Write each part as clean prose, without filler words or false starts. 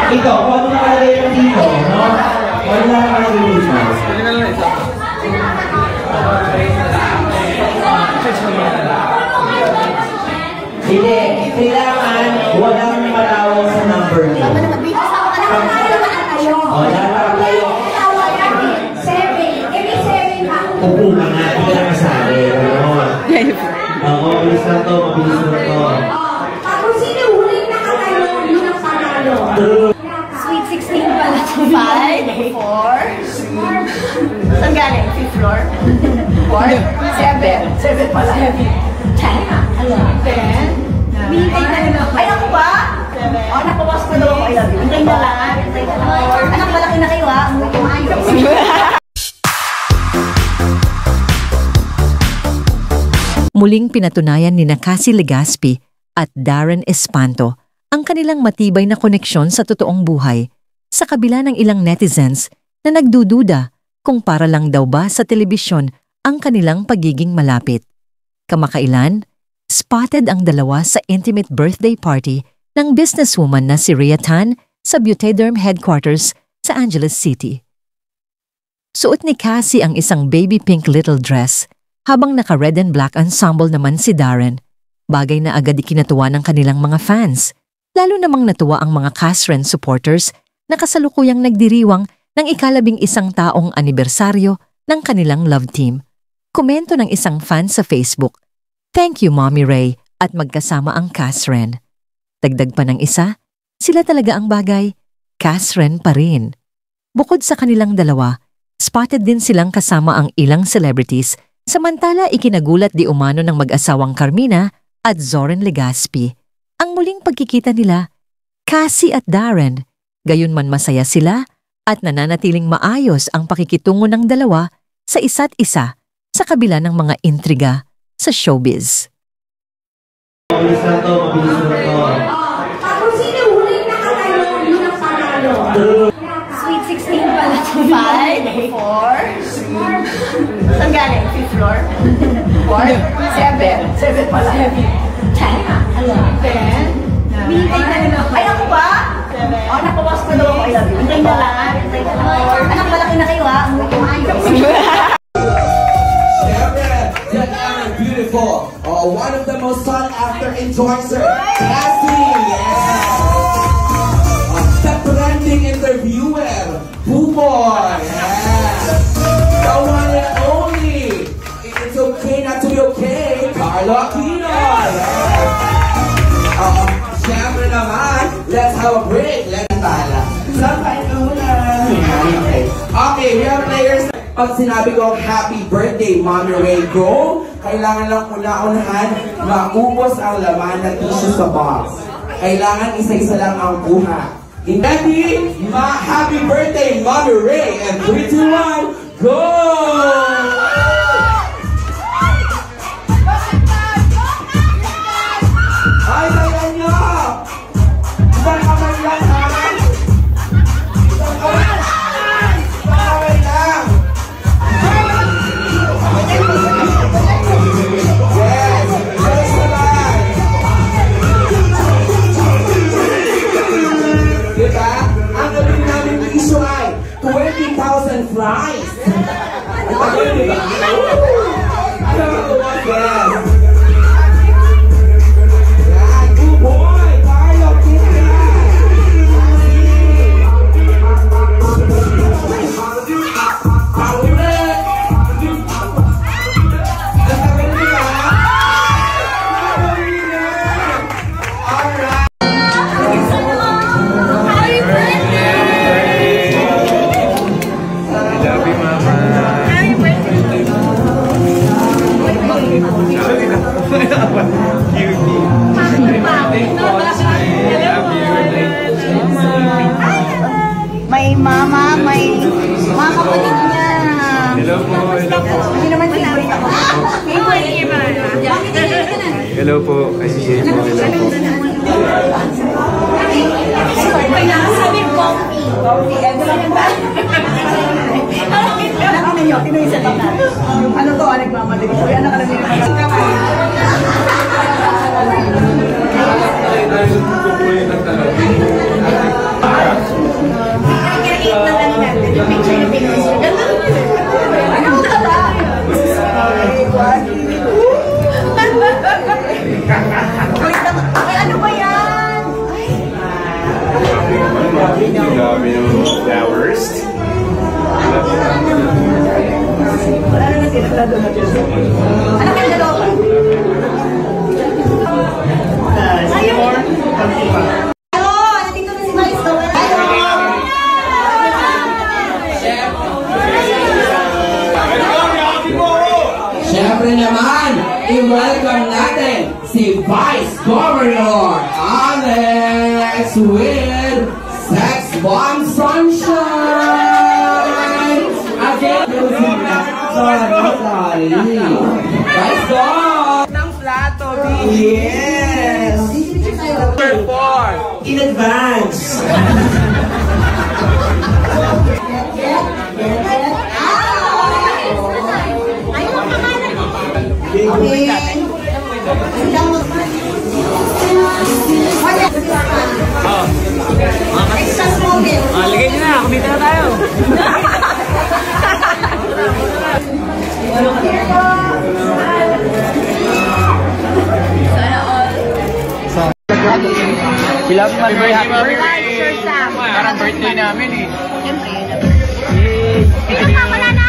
Ikaw, kung ano nakalagay yung dito, no? Wala nakalagay dito. Hindi, kailangan walang malawang sa number niyo. O, dapat kayo. 7. Every 7 ka. Upo ka nga, hindi ka kasali. Oo, mabilis lang to, mabilis lang to. Kung sino huling nakatayo, yun ang panalo. Sweet 16 pala. 5, 4. Saan galing? 5th floor? 4, 7 pala. 10, 11. Hintay na rin ako. Ay, ako ba? O, napawas ko daw ako. I love you. Hintay na lang. Anak, malaki na kayo ha. Muling pinatunayan ni Cassie Legaspi at Darren Espanto ang kanilang matibay na koneksyon sa totoong buhay sa kabila ng ilang netizens na nagdududa kung para lang daw ba sa telebisyon ang kanilang pagiging malapit. Kamakailan, spotted ang dalawa sa intimate birthday party ng businesswoman na si Rhea Tan sa Beautyderm headquarters sa Angeles City. Suot ni Cassie ang isang baby pink little dress habang naka-red and black ensemble naman si Darren, bagay na agad ikinatuwa ng kanilang mga fans. Lalo namang natuwa ang mga Casren supporters na kasalukuyang nagdiriwang ng ika-11 taong anibersaryo ng kanilang love team. Komento ng isang fan sa Facebook, "Thank you, Mommy Ray," at magkasama ang Casren. Dagdag pa ng isa, sila talaga ang bagay, Casren pa rin. Bukod sa kanilang dalawa, spotted din silang kasama ang ilang celebrities. Samantala, ikinagulat di umano ng mag-asawang Carmina at Zoren Legaspi ang muling pagkikita nila, Cassie at Darren. Gayunman masaya sila at nananatiling maayos ang pakikitungo ng dalawa sa isa't isa sa kabila ng mga intriga sa showbiz. Mabilis lang to, mabilis lang to. Kung sino huling nakatayo, yun ang panalo. Sweet 16 pala. 5, 4. Saan galing? 5th floor? 4, 7 pala. 10, 11. Hintay na rin ako. Ay, ako ba? O, napawas ko daw ako. I love you. Hintay na lang. Anak, malaki na kayo ha. Beautiful. One of the most sought after endorser, Cassie. Yeah. Trending interviewer, Buboy. Yeah. The one and only. It's okay not to be okay. Carlo Aquino. Yeah. Siyempre naman, let's have a break. Let's tala. Sabay ka muna. Okay, we have players. Pag sinabi ko happy birthday, Mommy Ray, go, kailangan lang una-unahan maubos ang laman na tissue sa box. Kailangan isa-isa lang ang buha. Ready? Happy birthday, Mommy Ray! And 3, 2, 1, go! Ay, tayan nyo! Isang kamay lang, ha? Isang kamay lang! Ang 20,000 flies. Hello po. Ay, sige po. Hello po. Kailangan sabi coffee. Coffee. Ano nyo? Tinuisa pa natin. Yung ano to, nagmamadali. Kuya, nakalagay naman. Ano ba yan? Dami ng flowers. Ano na tinatado na dyan? Ano kayo dalawa? Ayun! Ayun! Nandito na si Vice. Siyempre naman, i-welcome natin si Vice Governor Alex with Sex Bomb Sunshine! Again, sorry. Vice Gov! Ng plato, Yes! In advance! Lagay nyo na, kumita na tayo. Happy birthday, happy birthday. Parang birthday namin eh. Ayun pa, wala na?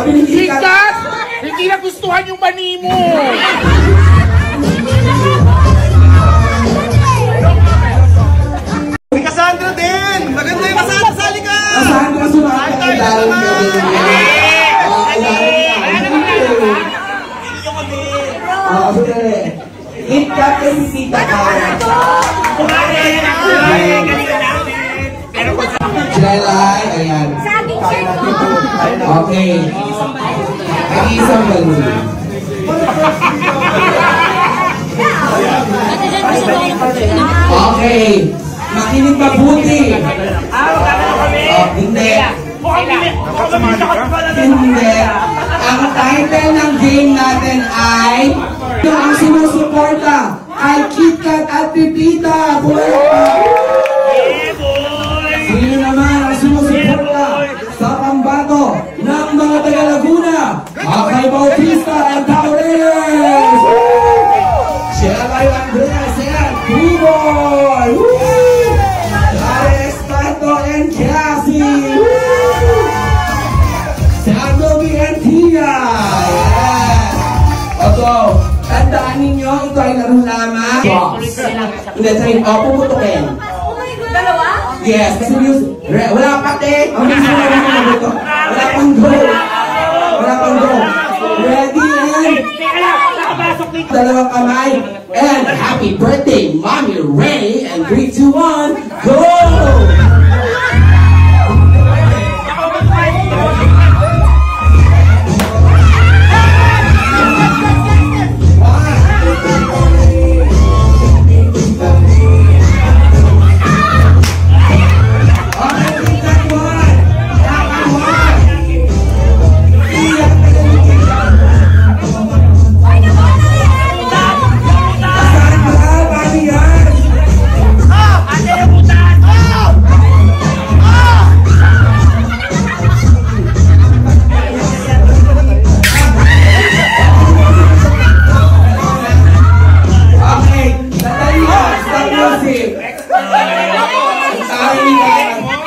Ligtas! Hindi nagustuhan yung mani mo! Uy, Cassandra din! Okay. Nag-iisang balloon. Okay. Makinig mabuti. Hindi. Hindi. Ang title ng game natin ay ang sinusuporta ay KitKat at Pipita. Sino naman ang sinusuporta sa pambato ng mga taga-Laguna? Akay Bautista and Taurines! Shelay Andres and Buboy! Alex Pato and Cassie! Sandovi and Tia! Oto, tandaan ninyo, ito ay laro lamang. Hindi, sabihin, pumutukin. Dalawa? Yes, kasi wala pati. Ang gusto na naman ito. Wala pang go. Wala pang go. Ready and dalawang kamay. And happy birthday, Mommy Ray. And 3, 2, 1, go!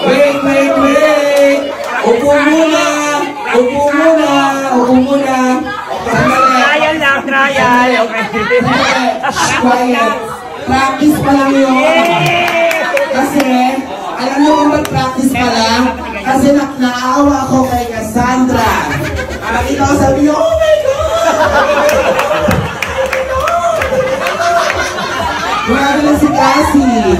Wait. Upo muna. Trial lang, trial. Quiet. Practice pa lang yun. Kasi, alam mo kung mag-practice pa lang? Kasi naawa ako kay Cassandra. Nakita ko sabi niyo, oh my God! Grabe lang si Cassie.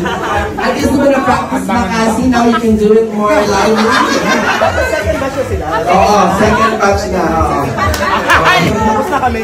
At least diba na-practice na Cassie, now you can do it more lively. Second batch na sila. Oo, second batch na. Oo. Tapos na kami.